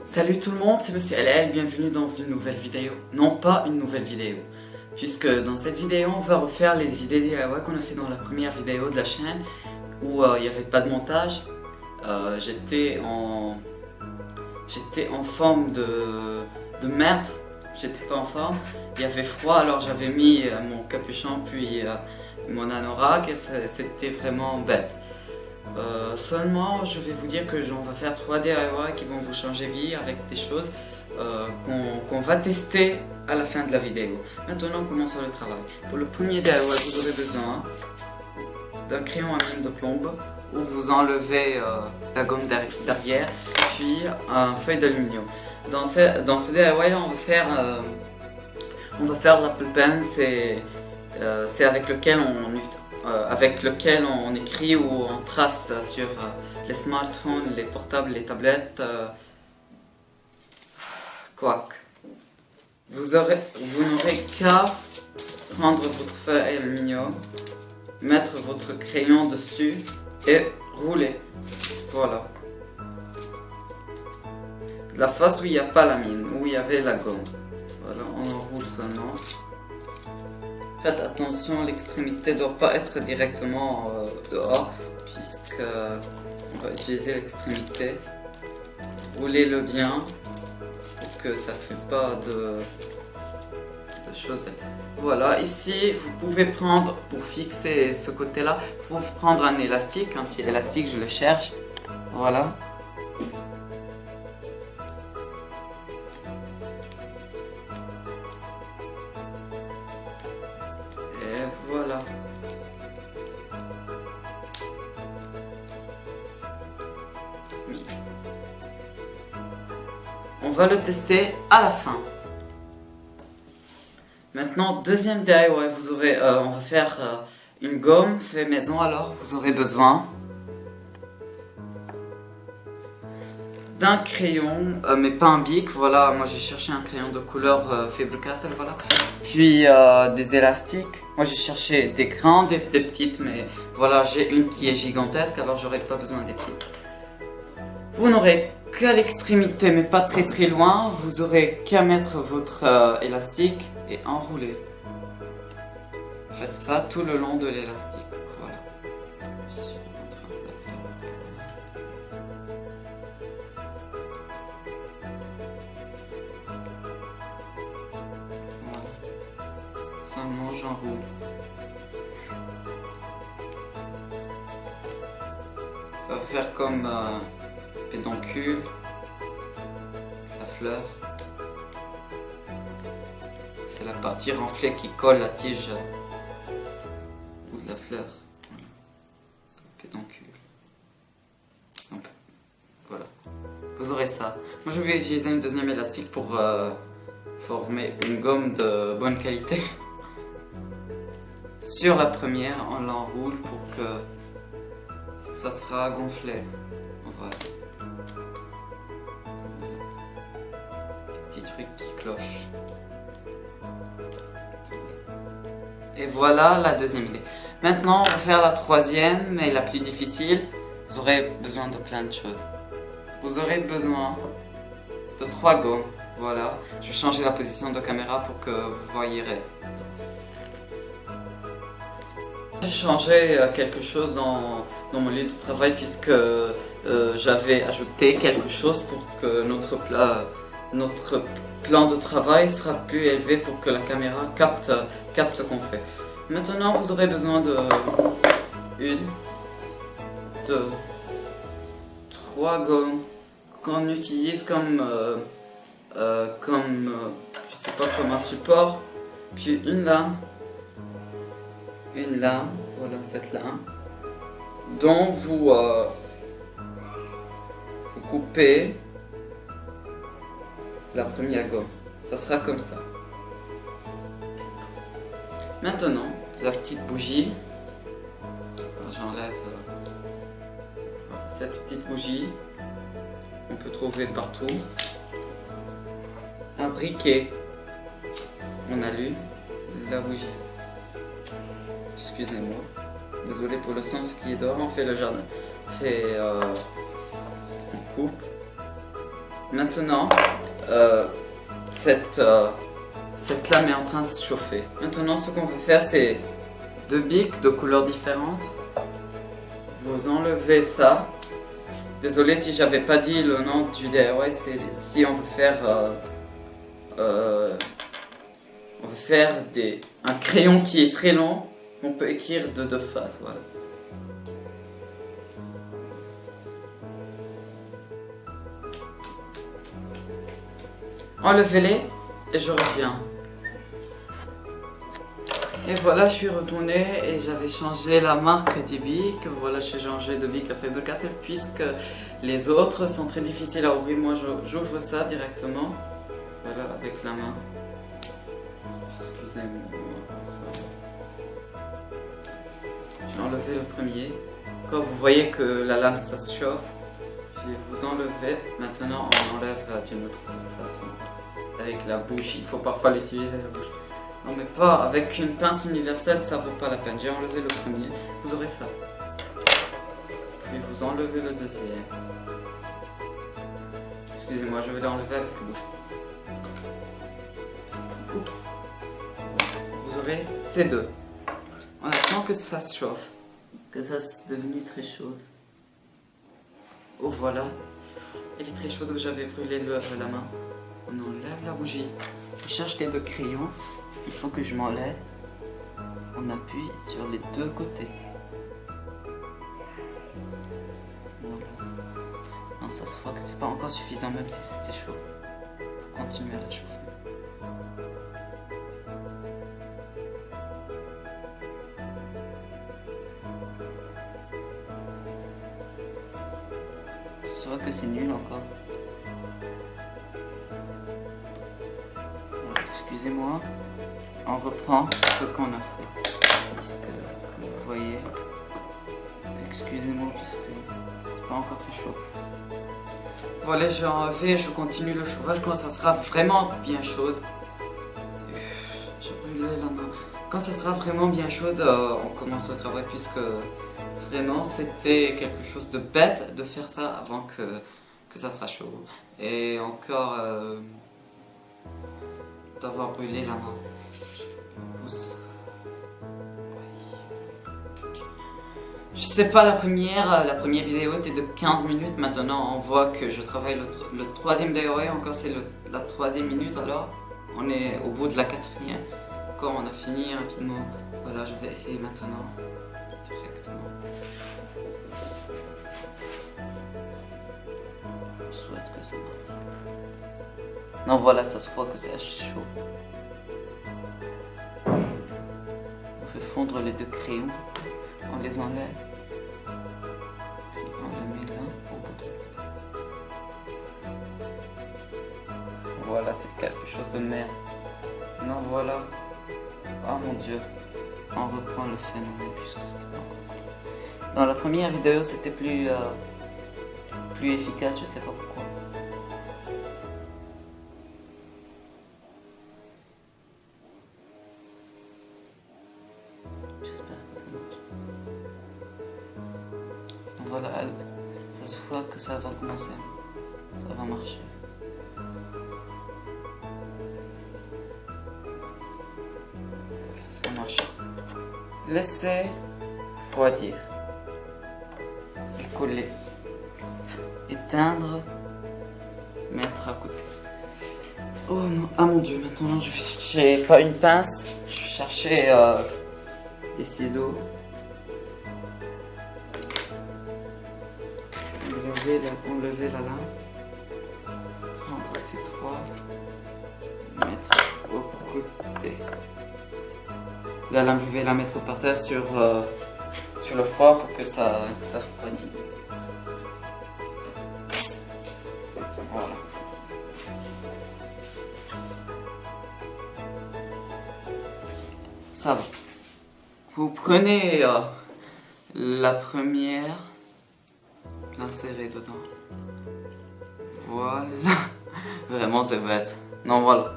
Salut tout le monde, c'est Monsieur LL, bienvenue dans une nouvelle vidéo. Non, pas une nouvelle vidéo, puisque dans cette vidéo, on va refaire les idées DIY qu'on a fait dans la première vidéo de la chaîne, où il n'y avait pas de montage. J'étais en forme de merde, j'étais pas en forme. Il y avait froid, alors j'avais mis mon capuchon puis mon anorak et c'était vraiment bête. Seulement, je vais vous dire que on va faire 3 DIY qui vont vous changer vie avec des choses qu'on va tester à la fin de la vidéo. Maintenant, commençons le travail. Pour le premier DIY, vous aurez besoin d'un crayon à mine de plombe où vous enlevez la gomme derrière, puis un feuille d'aluminium. Dans ce DIY là, on va faire l'Apple Pen, c'est avec lequel on écrit ou on trace sur les smartphones, les portables, les tablettes. Quoique. Vous n'aurez qu'à prendre votre feuille d'aluminium, mettre votre crayon dessus et rouler. Voilà. La face où il n'y a pas la mine, où il y avait la gomme. Voilà, on enroule seulement. Faites attention, l'extrémité ne doit pas être directement dehors, puisque on va utiliser l'extrémité. Roulez-le bien pour que ça ne fait pas de choses bêtes. Voilà, ici vous pouvez prendre, pour fixer ce côté-là, vous pouvez prendre un élastique, un petit élastique, je le cherche. Voilà. Voilà. On va le tester à la fin. Maintenant, deuxième DIY, on va faire une gomme fait maison. Alors, vous aurez besoin d'un crayon, mais pas un bic. Voilà, moi j'ai cherché un crayon de couleur Faber-Castell, voilà. Puis des élastiques. Moi j'ai cherché des grandes et des petites, mais voilà, j'ai une qui est gigantesque, alors j'aurai pas besoin des petites. Vous n'aurez qu'à l'extrémité, mais pas très loin. Vous aurez qu'à mettre votre élastique et enrouler. Faites ça tout le long de l'élastique. Voilà. Seulement j'enroule. Ça va faire comme pédoncule, la fleur. C'est la partie renflée qui colle la tige ou de la fleur. Voilà. Pédoncule. Donc, voilà. Vous aurez ça. Moi je vais utiliser une deuxième élastique pour former une gomme de bonne qualité. Sur la première, on l'enroule pour que ça sera gonflé. Voilà. Petit truc qui cloche. Et voilà la deuxième idée. Maintenant, on va faire la troisième, mais la plus difficile. Vous aurez besoin de plein de choses. Vous aurez besoin de 3 gommes. Voilà. Je vais changer la position de caméra pour que vous voyez. J'ai changé quelque chose dans mon lieu de travail puisque j'avais ajouté quelque chose pour que notre plan de travail sera plus élevé pour que la caméra capte ce qu'on fait. Maintenant, vous aurez besoin de 1, 2, 3 gommes qu'on utilise comme je sais pas, comme un support, puis une lame, voilà cette lame, dont vous coupez la première gomme. Ça sera comme ça. Maintenant, la petite bougie. J'enlève cette petite bougie. On peut trouver partout. Un briquet. On allume la bougie. Excusez-moi. Désolé pour le sens qui est dehors. On fait le jardin. On coupe. Maintenant, cette lame est en train de se chauffer. Maintenant, ce qu'on va faire, c'est 2 bics de couleurs différentes. Vous enlevez ça. Désolé si j'avais pas dit le nom du DIY. C'est si on veut faire, un crayon qui est très long, on peut écrire de 2 faces. Voilà. Enlevez-les et je reviens. Et voilà, je suis retourné et j'avais changé la marque des bics. Voilà, j'ai changé de bic à Faber-Castell puisque les autres sont très difficiles à ouvrir. Moi, j'ouvre ça directement. Voilà, avec la main. Excusez-moi. J'ai enlevé le premier. Quand vous voyez que la lame ça se chauffe, je vais vous enlever. Maintenant, on enlève d'une autre façon. Avec la bouche, il faut parfois l'utiliser la bouche. Non mais pas avec une pince universelle, ça vaut pas la peine. J'ai enlevé le premier, vous aurez ça. Puis vous enlevez le deuxième. Excusez-moi, je vais l'enlever avec la bouche. Oups. Vous aurez ces deux. On attend que ça se chauffe, que ça soit devenu très chaude. Oh voilà, elle est très chaude, j'avais brûlé la main. On enlève la bougie. On cherche les 2 crayons. Il faut que je m'enlève. On appuie sur les 2 côtés. Voilà. Non, ça se voit que c'est pas encore suffisant, même si c'était chaud. Continuez à la chauffer. Ça se voit que c'est nul encore. Excusez-moi, on reprend ce qu'on a fait, puisque vous voyez, excusez-moi puisque c'est pas encore très chaud. Voilà, j'ai enlevé, je continue le chauffage quand ça sera vraiment bien chaude. J'ai brûlé la main. Quand ça sera vraiment bien chaude, on commence le travail puisque vraiment c'était quelque chose de bête de faire ça avant que ça sera chaud. Et encore... d'avoir brûlé la main. Pousse. Je sais pas, la première vidéo était de 15 minutes. Maintenant, on voit que je travaille le 3e DIY. Encore, c'est la 3e minute. Alors, on est au bout de la 4e. Quand on a fini rapidement. Voilà, je vais essayer maintenant. Directement. Je souhaite que ça marche. Non, voilà, ça se voit que c'est chaud. On fait fondre les 2 crayons. On les enlève. Puis on les met là au bout de l'autre. Voilà, c'est quelque chose de merde. Non, voilà. Oh mon dieu. On reprend le phénomène puisque c'était pas encore cool. Dans la première vidéo, c'était plus efficace, je sais pas pourquoi. Voilà, ça se voit que ça va commencer, ça va marcher. Ça marche. Laissez refroidir et coller. Éteindre, mettre à côté. Oh non, ah mon dieu, maintenant je vais chercher pas une pince, je vais chercher des ciseaux. Enlever la lame, prendre ces 3, mettre au côté. La lame, je vais la mettre par terre sur le froid pour que ça refroidisse. Voilà. Ça va. Vous prenez la première. L'insérer dedans. Voilà. Vraiment c'est bête. Non voilà.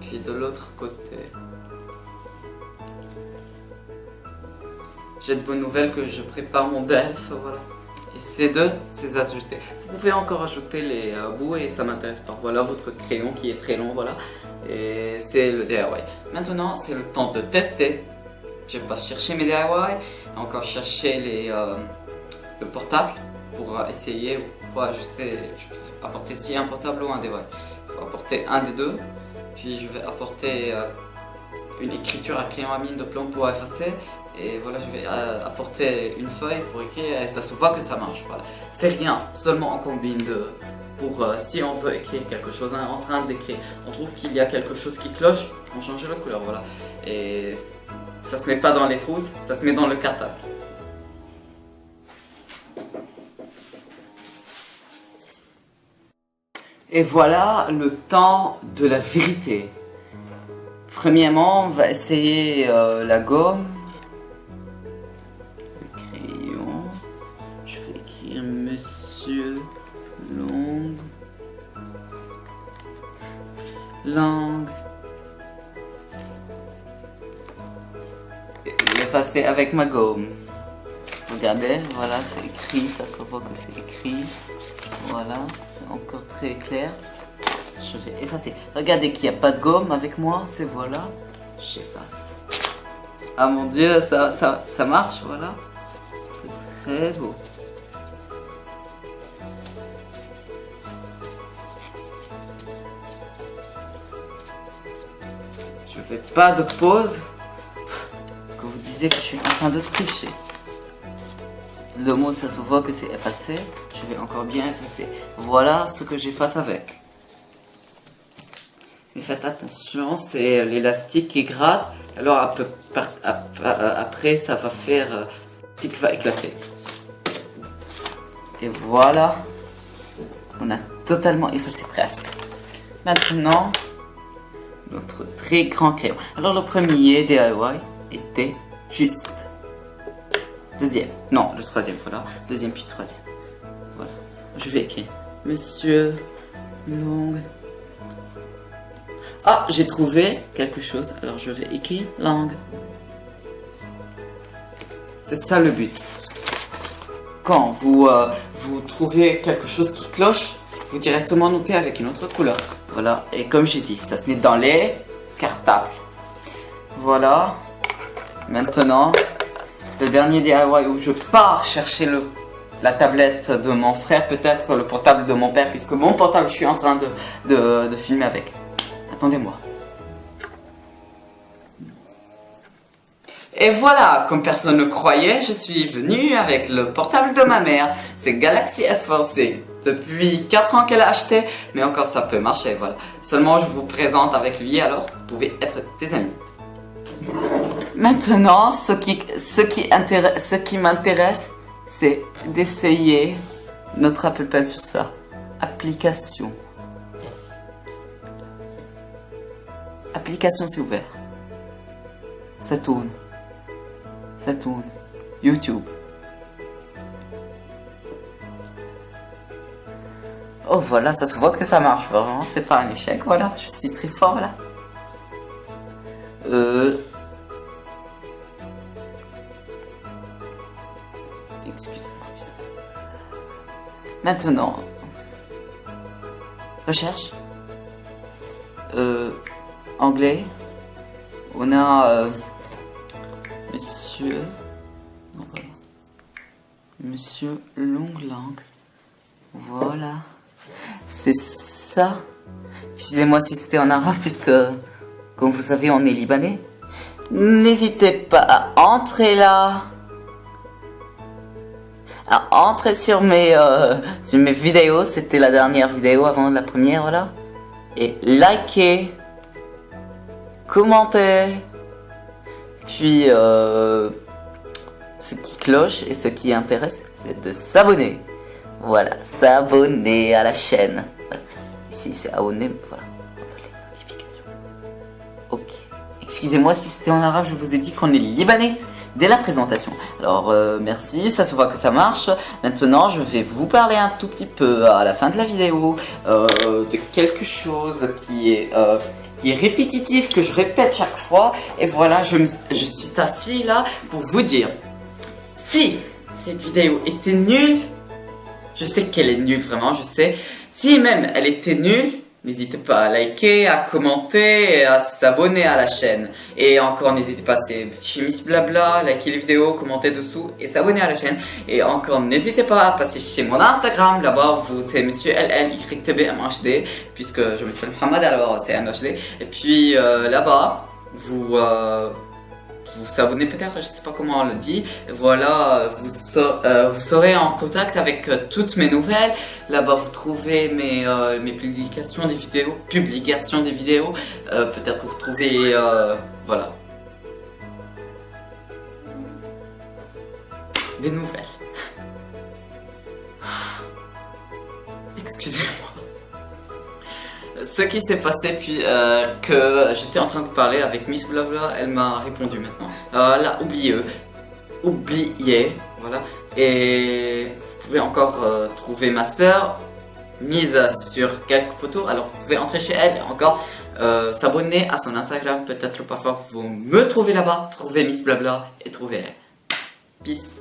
Puis de l'autre côté. J'ai de bonnes nouvelles que je prépare mon DELF. Voilà. ces deux, c'est ajouté. Vous pouvez encore ajouter les bouts et ça m'intéresse pas. Voilà votre crayon qui est très long, voilà. Et c'est le DIY. Maintenant, c'est le temps de tester. Je vais pas chercher mes DIY, encore chercher le portable pour essayer, pour ajuster. Je vais apporter si un portable ou un device. Il faut apporter un des deux. Puis je vais apporter une écriture à crayon à mine de plomb pour effacer. Et voilà, je vais apporter une feuille pour écrire et ça se voit que ça marche. Voilà. C'est rien, seulement on combine deux. Pour si on veut écrire quelque chose, hein, en train d'écrire, on trouve qu'il y a quelque chose qui cloche, on change la couleur, voilà. Et ça se met pas dans les trousses, ça se met dans le cartable. Et voilà le temps de la vérité. Premièrement, on va essayer la gomme. Je vais écrire Monsieur Langue. L'effacer avec ma gomme. Regardez, voilà, c'est écrit, ça se voit que c'est écrit. Voilà, c'est encore très clair. Je vais effacer. Regardez qu'il n'y a pas de gomme avec moi, c'est voilà. J'efface. Ah mon dieu, ça marche, voilà. C'est très beau. Je fais pas de pause. Que vous disiez que je suis en train de tricher. Le mot, ça se voit que c'est effacé. Je vais encore bien effacer. Voilà ce que j'efface avec. Mais faites attention, c'est l'élastique qui gratte. Alors après, ça va faire... Tic va éclater. Et voilà. On a totalement effacé presque. Maintenant, notre très grand crayon. Alors le premier DIY était juste. Deuxième. Non, le troisième, voilà. Deuxième puis troisième. Voilà. Je vais écrire Monsieur Langue. Ah, j'ai trouvé quelque chose. Alors je vais écrire Langue. C'est ça le but. Quand vous trouvez quelque chose qui cloche, vous directement notez avec une autre couleur. Voilà, et comme j'ai dit, ça se met dans les cartables. Voilà. Maintenant, le dernier DIY où je pars chercher la tablette de mon frère, peut-être le portable de mon père, puisque mon portable, je suis en train de filmer avec. Attendez-moi. Et voilà, comme personne ne croyait, je suis venu avec le portable de ma mère. C'est Galaxy S4C. Depuis 4 ans qu'elle a acheté, mais encore ça peut marcher, voilà. Seulement je vous présente avec lui, alors vous pouvez être des amis. Maintenant, ce qui m'intéresse, c'est d'essayer notre Apple Pen sur ça. Application. Application, c'est ouvert. Ça tourne. Ça tourne. YouTube. Oh voilà, ça se voit que ça marche vraiment, c'est pas un échec, voilà, je suis très fort là. Excusez-moi. Maintenant, recherche. Anglais. On a Monsieur. Non, voilà. Monsieur Langue. Voilà. C'est ça. Excusez-moi si c'était en arabe, puisque, comme vous savez, on est libanais. N'hésitez pas à entrer là. À entrer sur mes vidéos. C'était la dernière vidéo avant la première, voilà. Et liker. Commenter. Puis, ce qui cloche et ce qui intéresse, c'est de s'abonner. Voilà, s'abonner à la chaîne. Ici, c'est abonner, voilà, dans les notifications. Ok. Excusez-moi si c'était en arabe, je vous ai dit qu'on est libanais dès la présentation. Alors, merci, ça se voit que ça marche. Maintenant, je vais vous parler un tout petit peu à la fin de la vidéo de quelque chose qui est répétitif, que je répète chaque fois. Et voilà, je suis assis là pour vous dire, si cette vidéo était nulle, Je sais qu'elle est nulle, vraiment, je sais. Si même elle était nulle, n'hésitez pas à liker, à commenter et à s'abonner à la chaîne. Et encore, n'hésitez pas, c'est chez Miss Blabla, likez les vidéos, commentez dessous et s'abonner à la chaîne. Et encore, n'hésitez pas à passer chez mon Instagram, là-bas, c'est Monsieur LLYTBMHD, puisque je m'appelle Mohamed, alors c'est MHD. Et puis là-bas, vous s'abonnez peut-être, je sais pas comment on le dit. Et voilà, vous serez en contact avec toutes mes nouvelles. Là-bas, vous trouvez mes publications des vidéos, peut-être que vous trouvez, voilà, des nouvelles. Excusez-moi. Ce qui s'est passé puis que j'étais en train de parler avec Miss Blabla, elle m'a répondu maintenant. Là, oubliez, voilà. Et vous pouvez encore trouver ma soeur mise sur quelques photos. Alors vous pouvez entrer chez elle et encore s'abonner à son Instagram. Peut-être parfois vous me trouvez là-bas, trouvez Miss Blabla et trouvez elle. Peace.